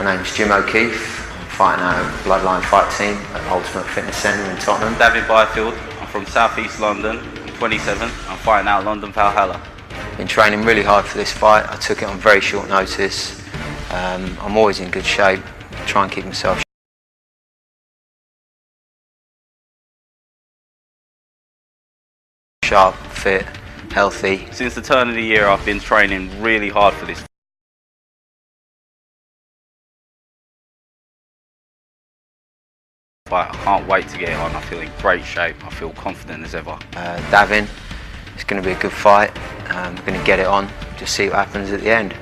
My name's Jim O'Keefe. I'm fighting out of Bloodline Fight Team at Ultimate Fitness Centre in Tottenham. DAVIN BYFIELD. I'm from South East London. I'm 27. I'm fighting out London Valhalla. Been training really hard for this fight. I took it on very short notice. I'm always in good shape. Try and keep myself sharp, fit, healthy. Since the turn of the year, I've been training really hard for this fight. I can't wait to get it on. I feel in great shape. I feel confident as ever. Davin, it's going to be a good fight. We're going to get it on. Just see what happens at the end.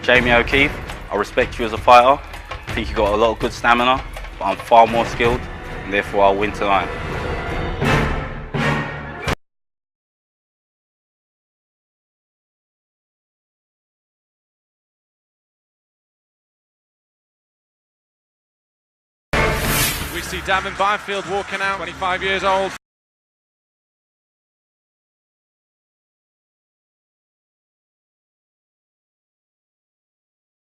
Jamie O'Keefe, I respect you as a fighter. I think you've got a lot of good stamina, but I'm far more skilled, and therefore I'll win tonight. We see DAVIN BYFIELD walking out, 25 years old.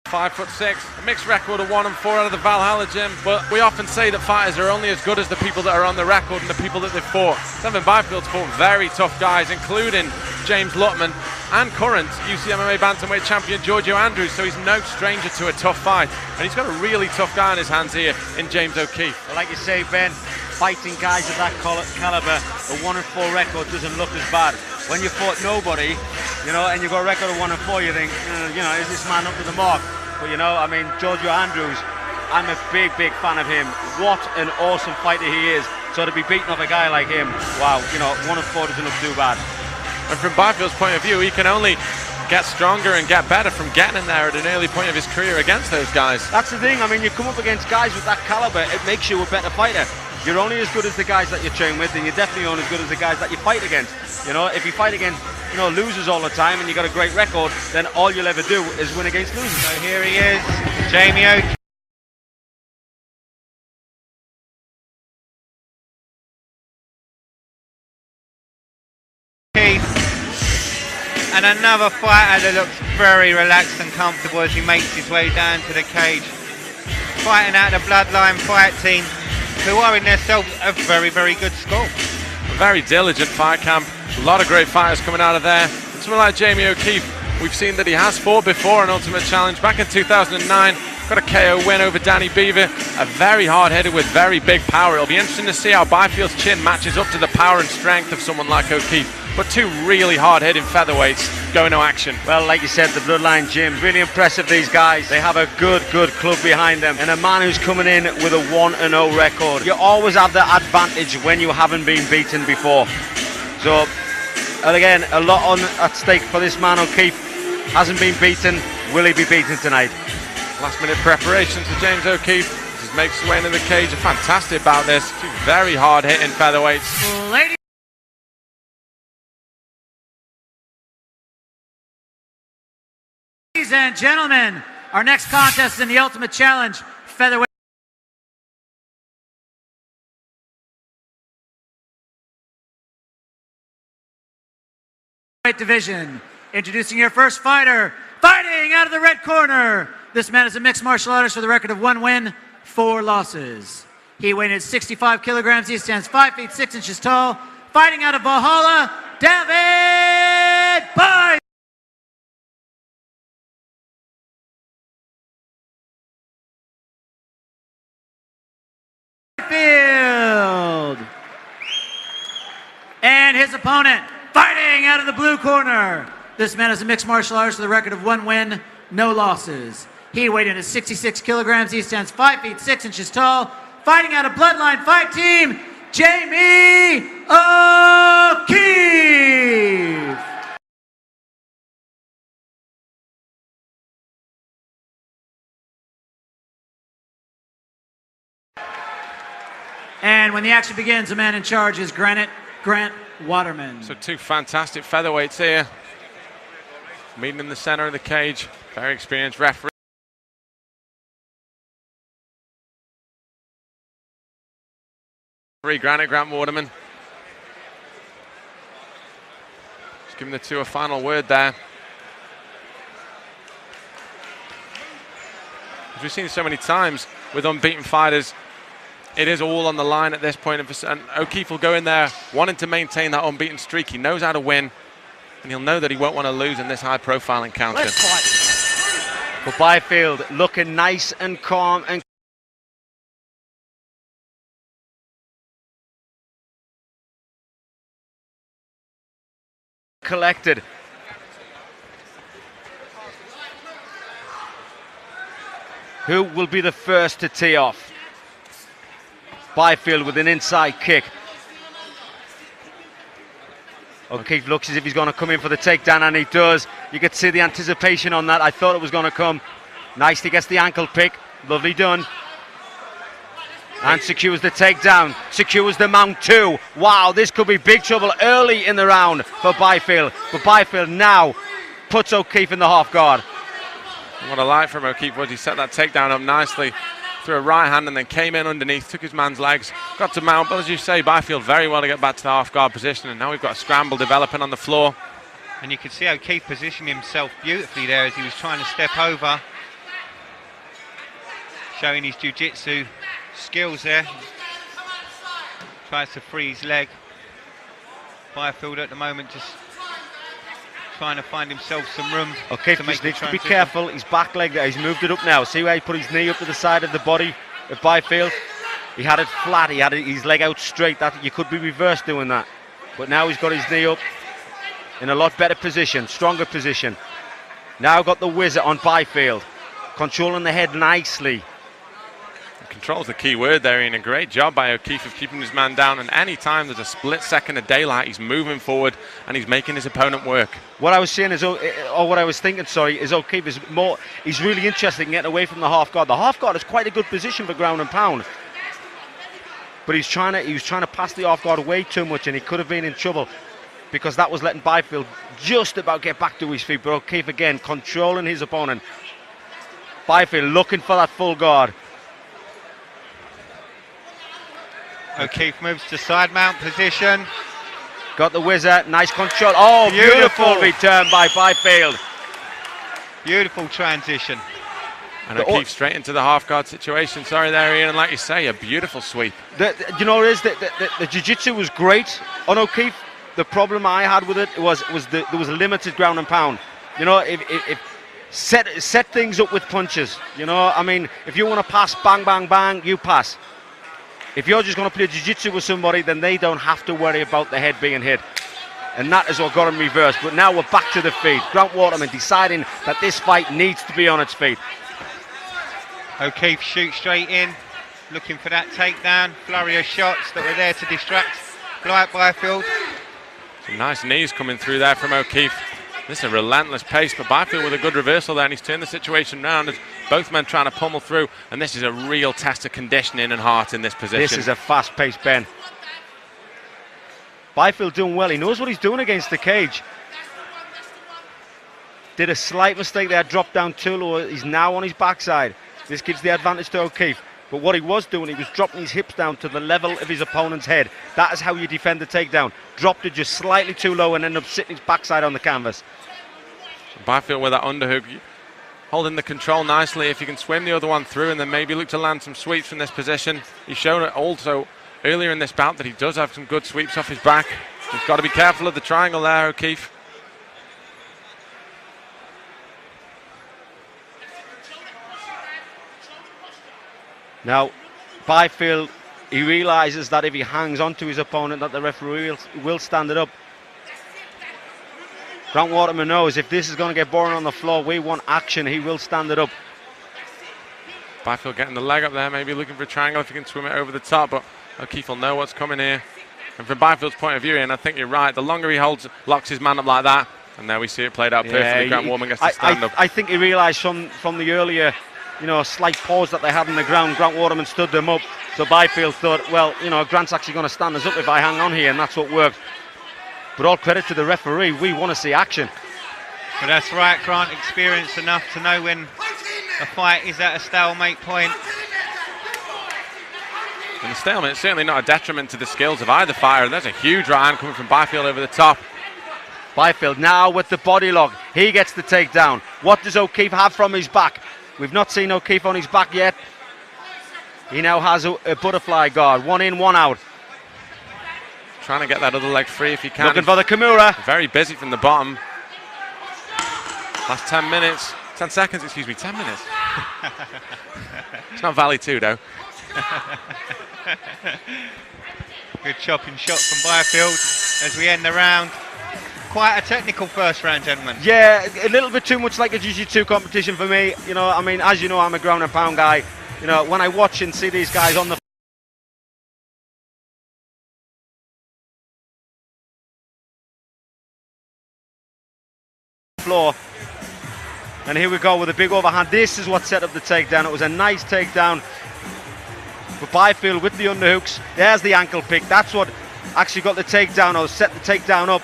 .5'6", a mixed record of 1-4 out of the Valhalla gym, but we often say that fighters are only as good as the people that are on the record and the people that they've fought. DAVIN BYFIELD's fought very tough guys, including James Lutman and current UCMMA bantamweight champion Giorgio Andrews, so he's no stranger to a tough fight, and he's got a really tough guy on his hands here in James O'Keefe. Well, like you say, Ben, fighting guys of that caliber, a 1-4 record doesn't look as bad. When you fought nobody, you know, and you've got a record of 1-4, you think, you know, is this man up to the mark? But you know, I mean, Giorgio Andrews, I'm a big fan of him. What an awesome fighter he is. So to be beaten off a guy like him, wow, you know, 1-4 doesn't look too bad. And from BYFIELD's point of view, he can only get stronger and get better from getting in there at an early point of his career against those guys. That's the thing, I mean, you come up against guys with that caliber, it makes you a better fighter. You're only as good as the guys that you train with, and you're definitely only as good as the guys that you fight against. You know, if you fight against, you know, losers all the time and you got a great record, then all you'll ever do is win against losers. So here he is, Jamie O'Keefe. And another fighter that looks very relaxed and comfortable as he makes his way down to the cage. Fighting out the Bloodline Fight Team, who are in themselves a very good school. A very diligent fight camp. A lot of great fighters coming out of there. And someone like Jamie O'Keefe, we've seen that he has fought before an Ultimate Challenge. Back in 2009, got a KO win over Danny Beaver. A very hard-headed with very big power. It'll be interesting to see how BYFIELD's chin matches up to the power and strength of someone like O'Keefe. But two really hard-hitting featherweights going to action. Well, like you said, the Bloodline Gym, really impressive, these guys. They have a good club behind them, and a man who's coming in with a 1-0 record. You always have the advantage when you haven't been beaten before. So, and again, a lot on at stake for this man. O'Keefe hasn't been beaten. Will he be beaten tonight? Last-minute preparations for James O'Keefe. Just makes his way into the cage. A fantastic bout this. Two very hard-hitting featherweights. Ladies and gentlemen, our next contest in the Ultimate Challenge featherweight division. Introducing your first fighter, fighting out of the red corner. This man is a mixed martial artist with a record of 1 win, 4 losses. He weighed in at 65 kilograms. He stands 5 feet 6 inches tall. Fighting out of Valhalla, DAVIN BYFIELD. And his opponent, fighting out of the blue corner. This man is a mixed martial artist with a record of 1 win, no losses. He weighed in at 66 kilograms. He stands 5 feet 6 inches tall. Fighting out of Bloodline Fight Team, Jamie O'Keefe. And when the action begins, the man in charge is Grant Waterman. So two fantastic featherweights here. Meeting in the center of the cage. Very experienced referee. Grant Waterman. Just giving the two a final word there. As we've seen so many times with unbeaten fighters, it is all on the line at this point. And O'Keefe will go in there wanting to maintain that unbeaten streak. He knows how to win, and he'll know that he won't want to lose in this high-profile encounter. Let's fight. But Byfield looking nice and calm and collected. Who will be the first to tee off? Byfield with an inside kick. O'Keefe looks as if he's going to come in for the takedown, and he does. You could see the anticipation on that. I thought it was going to come. Nicely gets the ankle pick. Lovely done. And secures the takedown. Secures the mount too. Wow, this could be big trouble early in the round for Byfield. But Byfield now puts O'Keefe in the half guard. What I like from O'Keefe was he set that takedown up nicely, threw a right hand and then came in underneath, took his man's legs, got to mount. But as you say, Byfield very well to get back to the half guard position, and now we've got a scramble developing on the floor. And you could see O'Keefe positioning himself beautifully there as he was trying to step over, showing his jiu-jitsu skills there. Tries to free his leg. Byfield at the moment just trying to find himself some room. O'Keefe just needs to be careful. His back leg there, he's moved it up now. See where he put his knee up to the side of the body of Byfield? He had it flat, he had his leg out straight. That you could be reversed doing that. But now he's got his knee up in a lot better position, stronger position. Now got the wizard on Byfield, controlling the head nicely. Control's the key word there, Ian. A great job by O'Keefe of keeping his man down, and any time there's a split second of daylight, he's moving forward and he's making his opponent work. What I was saying is, or what I was thinking, sorry, is O'Keefe is more, he's really interested in getting away from the half guard. The half guard is quite a good position for ground and pound, but he was trying to pass the half guard way too much, and he could have been in trouble because that was letting Byfield just about get back to his feet. But O'Keefe again controlling his opponent. Byfield looking for that full guard. O'Keefe moves to side mount position. Got the wizard, nice control. Oh, beautiful return by Byfield. Beautiful transition. And O'Keefe straight into the half guard situation. Sorry there, Ian, and like you say, a beautiful sweep. You know, the jiu-jitsu was great on O'Keefe. The problem I had with it was there was limited ground and pound. You know, if set things up with punches. You know, I mean, if you want to pass, bang, bang, bang, you pass. If you're just going to play jiu-jitsu with somebody, then they don't have to worry about the head being hit. And that is what got him reversed. But now we're back to the feet. Grant Waterman deciding that this fight needs to be on its feet. O'Keefe shoots straight in, looking for that takedown. Flurry of shots that were there to distract Byfield. Some nice knees coming through there from O'Keefe. This is a relentless pace, but Byfield with a good reversal there, and he's turned the situation around as both men trying to pummel through, and this is a real test of conditioning and heart in this position. This is a fast pace, Ben. Byfield doing well. He knows what he's doing against the cage. Did a slight mistake there, dropped down too low. He's now on his backside. This gives the advantage to O'Keefe. But what he was doing, he was dropping his hips down to the level of his opponent's head. That is how you defend the takedown. Dropped it just slightly too low and ended up sitting his backside on the canvas. Byfield with that underhook, holding the control nicely. If you can swim the other one through and then maybe look to land some sweeps from this position. He's shown it also earlier in this bout that he does have some good sweeps off his back. He's got to be careful of the triangle there, O'Keefe. Now, Byfield, he realises that if he hangs on to his opponent, that the referee will stand it up. Grant Waterman knows if this is going to get boring on the floor, we want action, he will stand it up. Byfield getting the leg up there, maybe looking for a triangle if he can swim it over the top, but O'Keefe will know what's coming here. And from Byfield's point of view, and I think you're right, the longer he locks his man up like that, and there we see it played out perfectly. Grant Waterman gets to stand up. I think he realised from the earlier, you know, slight pause that they had on the ground, Grant Waterman stood them up. So Byfield thought, well, you know, Grant's actually going to stand us up if I hang on here, and that's what worked. But all credit to the referee, we want to see action. But that's right, Grant, experienced enough to know when a fight is at a stalemate point. And the stalemate is certainly not a detriment to the skills of either fighter. There's a huge right hand coming from Byfield over the top. Byfield now with the body lock. He gets the takedown. What does O'Keefe have from his back? We've not seen O'Keefe on his back yet. He now has a butterfly guard. 1 in, 1 out. Trying to get that other leg free if he can. Looking for the Kimura. Very busy from the bottom. Last 10 minutes. 10 seconds, excuse me, 10 minutes. It's not Valley 2, though. Good chopping shot from Byfield as we end the round. Quite a technical first round, gentlemen. Yeah, a little bit too much like a jiu-jitsu competition for me. You know, I mean, as you know, I'm a ground and pound guy. You know, when I watch and see these guys on the floor, and here we go with a big overhand. This is what set up the takedown. It was a nice takedown for Byfield with the underhooks. There's the ankle pick. That's what actually got the takedown, or set the takedown up.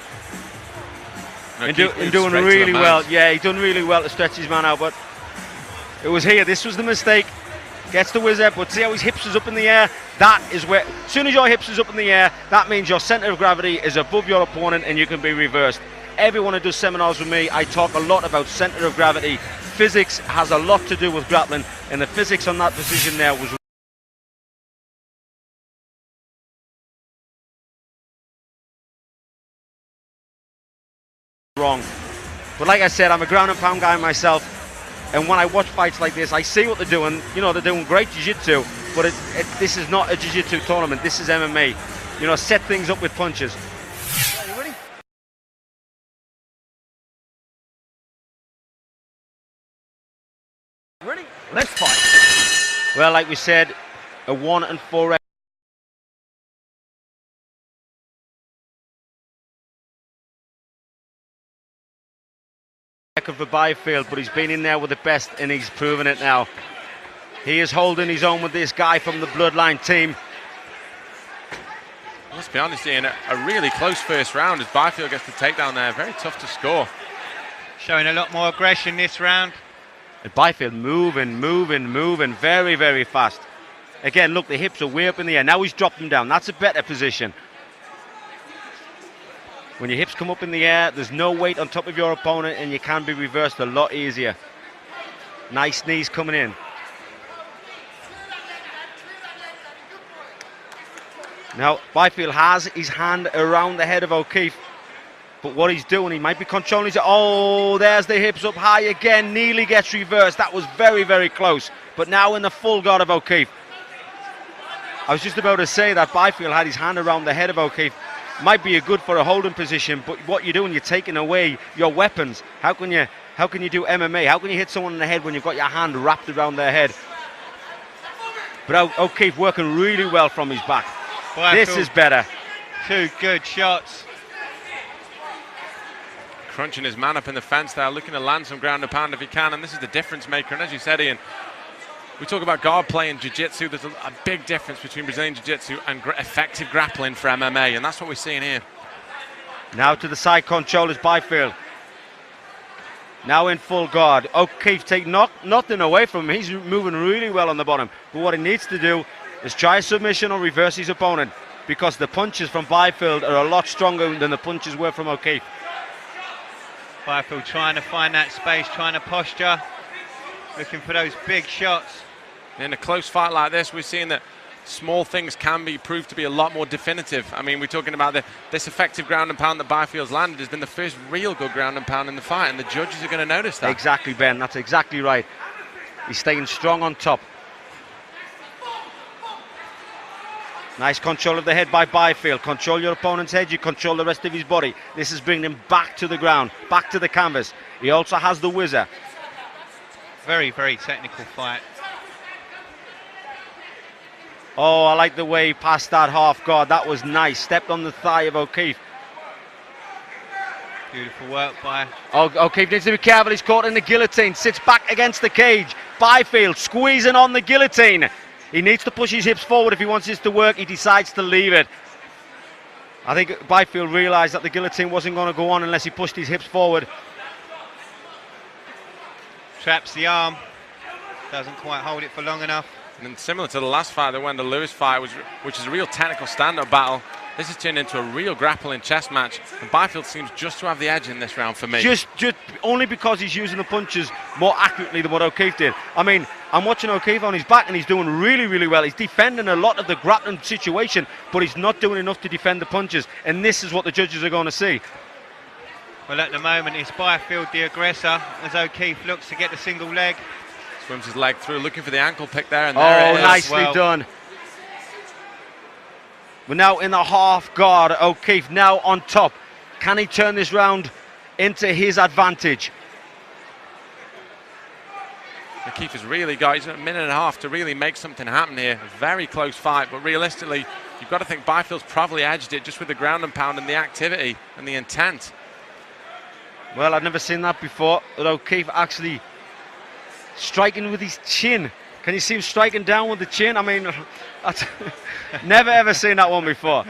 And doing really well. Yeah, he done really well to stretch his man out, but it was here. This was the mistake. Gets the whiz up, but see how his hips is up in the air? That is where, as soon as your hips is up in the air, that means your center of gravity is above your opponent and you can be reversed. Everyone who does seminars with me, I talk a lot about center of gravity. Physics has a lot to do with grappling, and the physics on that position there was wrong. But like I said, I'm a ground and pound guy myself, and when I watch fights like this, I see what they're doing. You know, they're doing great jiu-jitsu, but this is not a jiu-jitsu tournament. This is MMA. You know, set things up with punches. Are you ready? Ready? Let's fight. Well, like we said, a 1-4 record. For Byfield, but he's been in there with the best and he's proven it now. He is holding his own with this guy from the Bloodline team. Let's be honest, Ian, a really close first round as Byfield gets the takedown there. Very tough to score. Showing a lot more aggression this round. And Byfield moving very, very fast. Again, look, the hips are way up in the air. Now he's dropped them down. That's a better position. When your hips come up in the air, there's no weight on top of your opponent and you can be reversed a lot easier. Nice knees coming in. Now, Byfield has his hand around the head of O'Keefe, but what he's doing, he might be controlling his... Oh, there's the hips up high again. Nearly gets reversed. That was very, very close. But now in the full guard of O'Keefe. I was just about to say that Byfield had his hand around the head of O'Keefe. Might be good for a holding position, but what you're doing, you're taking away your weapons. How can you do MMA? How can you hit someone in the head when you've got your hand wrapped around their head? But O'Keefe working really well from his back. This is better. 2 good shots. Crunching his man up in the fence there, looking to land some ground and pound if he can, and this is the difference maker. And as you said, Ian, we talk about guard play in jiu-jitsu. There's a big difference between Brazilian jiu-jitsu and effective grappling for MMA, and that's what we're seeing here. Now to the side control is Byfield. Now in full guard. O'Keefe taking nothing away from him. He's moving really well on the bottom. But what he needs to do is try a submission or reverse his opponent, because the punches from Byfield are a lot stronger than the punches were from O'Keefe. Byfield trying to find that space, trying to posture, looking for those big shots. In a close fight like this, we're seeing that small things can be proved to be a lot more definitive. I mean, we're talking about this effective ground and pound that Byfield's landed has been the first real good ground and pound in the fight, and the judges are going to notice that. Exactly, Ben. That's exactly right. He's staying strong on top. Nice control of the head by Byfield. Control your opponent's head, you control the rest of his body. This is bringing him back to the ground, back to the canvas. He also has the whizzer. Very, very technical fight. Oh, I like the way he passed that half guard. That was nice. Stepped on the thigh of O'Keefe. Beautiful work by... O'Keefe needs to be careful. He's caught in the guillotine. Sits back against the cage. Byfield squeezing on the guillotine. He needs to push his hips forward if he wants this to work. He decides to leave it. I think Byfield realised that the guillotine wasn't going to go on unless he pushed his hips forward. Traps the arm. Doesn't quite hold it for long enough. And similar to the last fight, the Wendell Lewis fight, which is a real technical stand-up battle, this has turned into a real grappling chess match. And Byfield seems just to have the edge in this round for me. Just only because he's using the punches more accurately than what O'Keefe did. I mean, I'm watching O'Keefe on his back and he's doing really, really well. He's defending a lot of the grappling situation, but he's not doing enough to defend the punches. And this is what the judges are going to see. Well, at the moment, it's Byfield the aggressor as O'Keefe looks to get the single leg. Swims his leg through, looking for the ankle pick there, and there it is. Nicely done. We're now in the half guard. O'Keefe now on top. Can he turn this round into his advantage? O'Keefe has really got, he's a minute and a half to really make something happen here. A very close fight, but realistically, you've got to think Byfield's probably edged it just with the ground and pound and the activity and the intent. Well, I've never seen that before. But O'Keefe actually striking with his chin. Can you see him striking down with the chin? I mean, that's never ever seen that one before.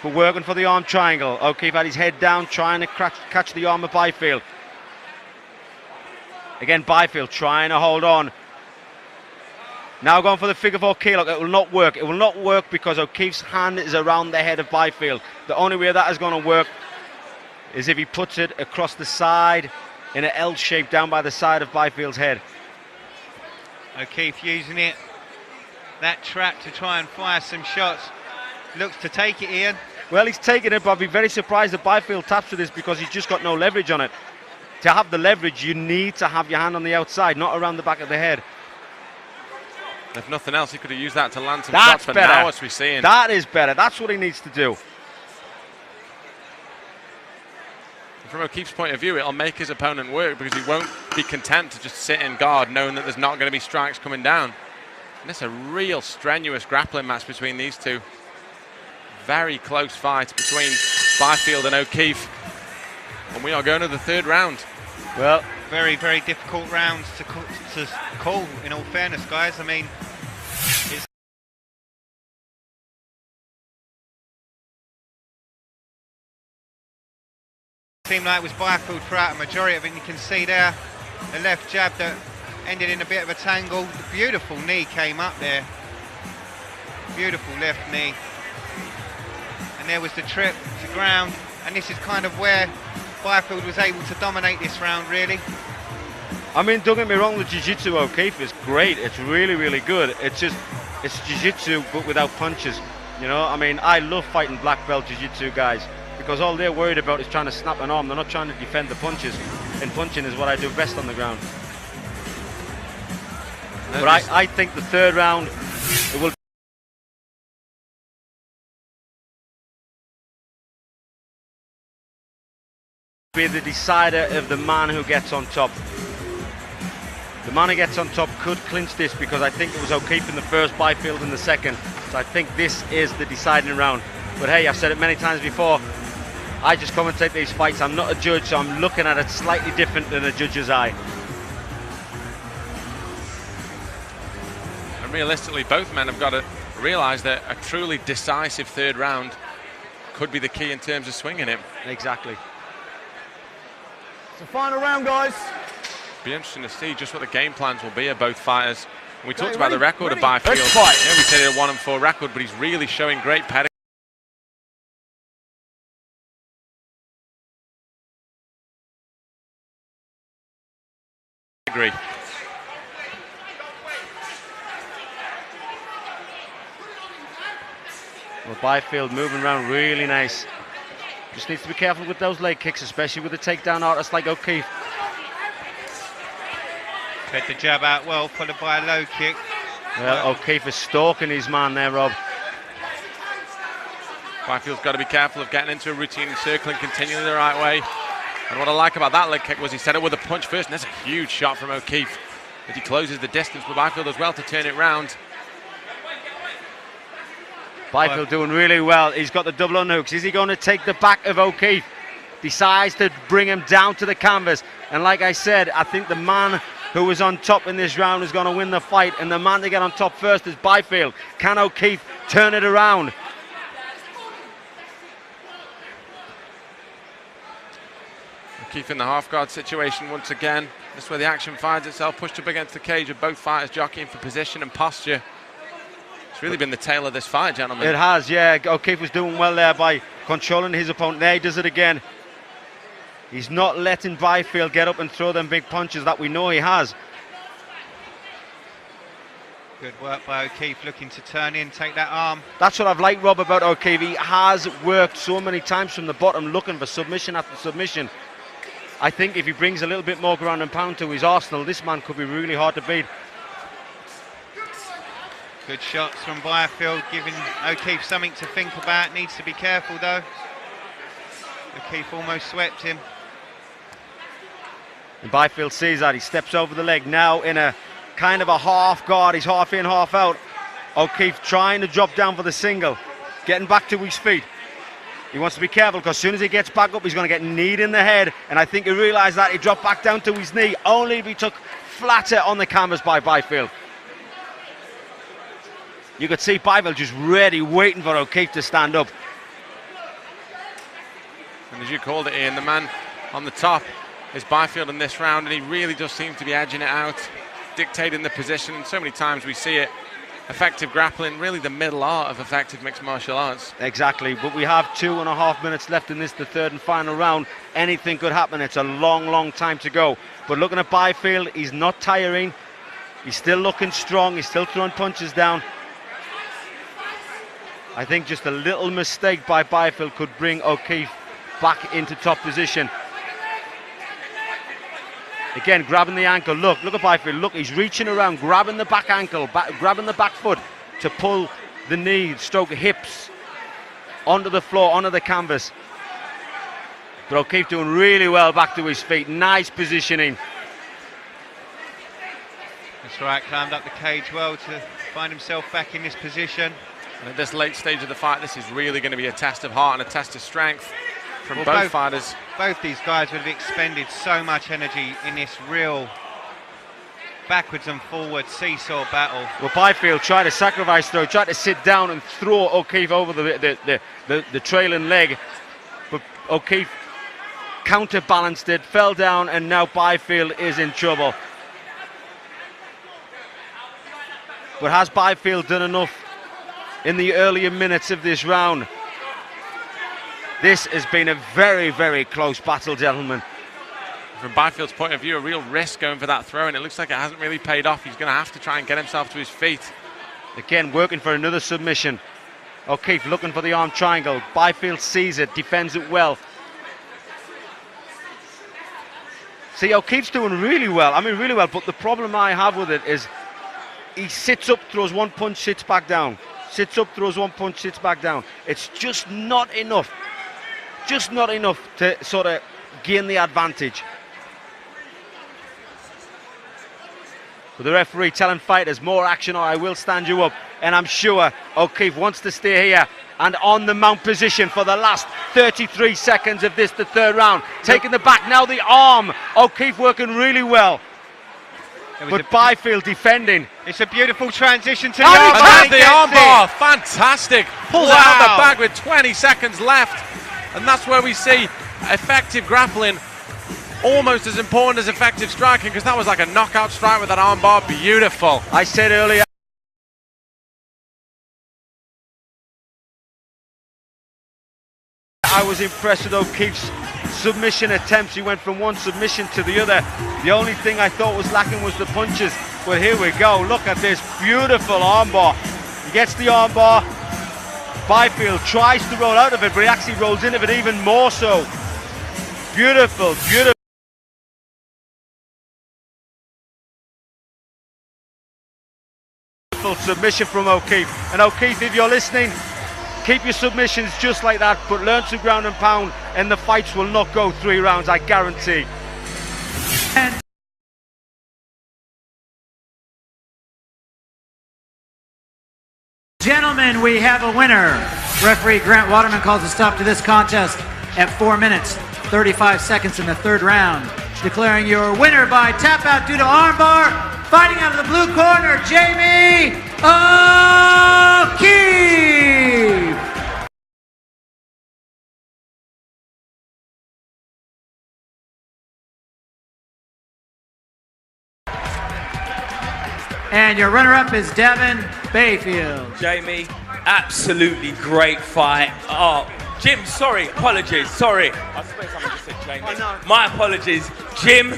But working for the arm triangle. O'Keefe had his head down, trying to catch the arm of Byfield. Again, Byfield trying to hold on. Now going for the figure four key lock. It will not work. It will not work because O'Keefe's hand is around the head of Byfield. The only way that is going to work is if he puts it across the side in an L shape down by the side of Byfield's head. O'Keefe using it, that trap to try and fire some shots. Looks to take it, Ian. Well, he's taking it, but I'd be very surprised if Byfield taps for this because he's just got no leverage on it. To have the leverage, you need to have your hand on the outside, not around the back of the head. If nothing else, he could have used that to land some That's shots, but better. now what's we seeing? That is better. That's what he needs to do. From O'Keefe's point of view, it'll make his opponent work because he won't be content to just sit in guard knowing that there's not going to be strikes coming down. And it's a real strenuous grappling match between these two. Very close fight between Byfield and O'Keefe. And we are going to the third round. Well, very, very difficult rounds to call, in all fairness, guys. I mean, it's seemed like it was Byfield throughout a majority of it. You can see there the left jab that ended in a bit of a tangle. The beautiful knee came up there. Beautiful left knee. And there was the trip to ground. And this is kind of where Byfield was able to dominate this round, really. I mean, don't get me wrong, the jiu-jitsu O'Keefe is great. It's really, really good. It's just, it's jiu-jitsu but without punches. You know, I mean, I love fighting black belt jiu-jitsu guys because all they're worried about is trying to snap an arm. They're not trying to defend the punches. And punching is what I do best on the ground. But I think the third round, it will be the decider of the man who gets on top. The man who gets on top could clinch this because I think it was O'Keefe in the first, Byfield in the second. So I think this is the deciding round. But hey, I've said it many times before, I just commentate these fights. I'm not a judge, so I'm looking at it slightly different than a judge's eye. And realistically, both men have got to realise that a truly decisive third round could be the key in terms of swinging it. Exactly. It's the final round, guys. Be interesting to see just what the game plans will be of both fighters. And we talked about ready, the record of ready. Byfield. Let's fight. Yeah, we said he had a 1-4 record, but he's really showing great pedigree. Well, Byfield moving around really nice. Just needs to be careful with those leg kicks, especially with a takedown artist like O'Keefe. Fed the jab out well, followed by a low kick. Well, O'Keefe is stalking his man there, Rob. Byfield's got to be careful of getting into a routine and circling continually the right way. And what I like about that leg kick was he set it with a punch first, and that's a huge shot from O'Keefe. But he closes the distance for Byfield as well to turn it round. Byfield doing really well. He's got the double underhooks. Is he going to take the back of O'Keefe? Decides to bring him down to the canvas. And like I said, I think the man who is on top in this round is going to win the fight. And the man to get on top first is Byfield. Can O'Keefe turn it around? O'Keefe in the half guard situation once again. This is where the action finds itself, pushed up against the cage of both fighters jockeying for position and posture. It's really been the tale of this fight, gentlemen. It has, yeah. O'Keefe was doing well there by controlling his opponent. There he does it again. He's not letting Byfield get up and throw them big punches that we know he has. Good work by O'Keefe, looking to turn in, take that arm. That's what I've liked, Rob, about O'Keefe. He has worked so many times from the bottom, looking for submission after submission. I think if he brings a little bit more ground and pound to his arsenal, this man could be really hard to beat. Good shots from Byfield, giving O'Keefe something to think about. Needs to be careful, though. O'Keefe almost swept him. And Byfield sees that. He steps over the leg now in a kind of a half guard. He's half in, half out. O'Keefe trying to drop down for the single, getting back to his feet. He wants to be careful because as soon as he gets back up, he's going to get kneed in the head. And I think he realised that. He dropped back down to his knee, only to be took flatter on the canvas by Byfield. You could see Byfield just ready, waiting for O'Keefe to stand up. And as you called it, Ian, the man on the top is Byfield in this round, and he really does seem to be edging it out, dictating the position. And so many times we see it. Effective grappling, really the middle art of effective mixed martial arts. Exactly, but we have 2.5 minutes left in this, the third and final round. Anything could happen. It's a long, long time to go. But looking at Byfield, he's not tiring. He's still looking strong. He's still throwing punches down. I think just a little mistake by Byfield could bring O'Keefe back into top position. Again, grabbing the ankle. Look at Byfield. Look, he's reaching around, grabbing the back ankle, grabbing the back foot to pull the knee, stroke hips onto the floor, onto the canvas. But O'Keefe doing really well back to his feet. Nice positioning. That's right, climbed up the cage well to find himself back in this position. And at this late stage of the fight, this is really going to be a test of heart and a test of strength from both fighters. Both these guys would have expended so much energy in this real backwards and forwards seesaw battle. Well, Byfield tried to sacrifice throw, tried to sit down and throw O'Keefe over the trailing leg, but O'Keefe counterbalanced it, fell down, and now Byfield is in trouble. But has Byfield done enough in the earlier minutes of this round? This has been a very, very close battle, gentlemen. From Byfield's point of view, a real risk going for that throw, and it looks like it hasn't really paid off. He's going to have to try and get himself to his feet. Again, working for another submission. O'Keefe looking for the arm triangle. Byfield sees it, defends it well. See, O'Keefe's doing really well. I mean, really well, but the problem I have with it is he sits up, throws one punch, sits back down. Sits up, throws one punch, sits back down. It's just not enough. Just not enough to sort of gain the advantage. But the referee telling fighters, more action or I will stand you up. And I'm sure O'Keefe wants to stay here and on the mount position for the last 33 seconds of this, the third round. Taking the back, now the arm. O'Keefe working really well. But Byfield defending. It's a beautiful transition to the armbar. armbar. And there's the armbar. Fantastic. Pulls it out of the bag with 20 seconds left. And that's where we see effective grappling almost as important as effective striking, because that was like a knockout strike with that armbar. Beautiful. I said earlier, I was impressed with O'Keefe's submission attempts. He went from one submission to the other. The only thing I thought was lacking was the punches. But here we go. Look at this beautiful armbar. He gets the armbar. Byfield tries to roll out of it, but he actually rolls into it even more so. Beautiful, beautiful. Submission from O'Keefe. And O'Keefe, if you're listening, keep your submissions just like that, but learn to ground and pound, and the fights will not go 3 rounds, I guarantee. Gentlemen, we have a winner. Referee Grant Waterman calls a stop to this contest at 4 minutes, 35 seconds in the third round. Declaring your winner by tap out due to armbar, fighting out of the blue corner, Jamie O'Keefe. And your runner-up is DAVIN Byfield. Jamie, absolutely great fight. Oh, Jim, sorry, apologies, sorry. I suppose someone just said Jamie. I know. My apologies. Jim,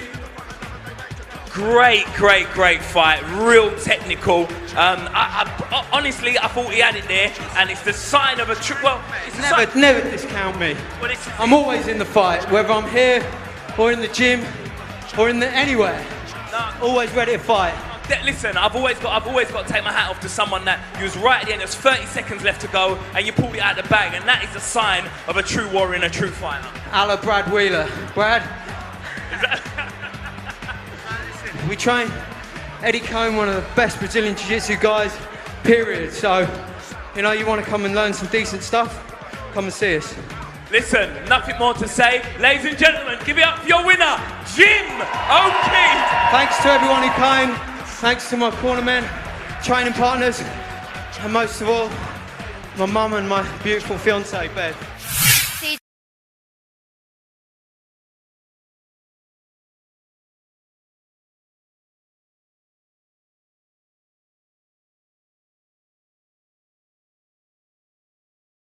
great fight, real technical. Honestly, I thought he had it there, and it's the sign of a true, well, it's Never discount me. Well, it's, I'm always in the fight, whether I'm here or in the gym or anywhere. Always ready to fight. Listen, I've always got to take my hat off to someone that you was right at the end. There's 30 seconds left to go, and you pulled it out of the bag, and that is the sign of a true warrior and a true fighter. A la Brad Wheeler. Brad, we train Eddie Cohn, one of the best Brazilian Jiu-Jitsu guys, period. So, you know, you want to come and learn some decent stuff, come and see us. Listen, nothing more to say. Ladies and gentlemen, give it up for your winner, Jim O'Keefe. Thanks to everyone who came. Thanks to my cornermen, training partners, and most of all, my mum and my beautiful fiancée, Bev.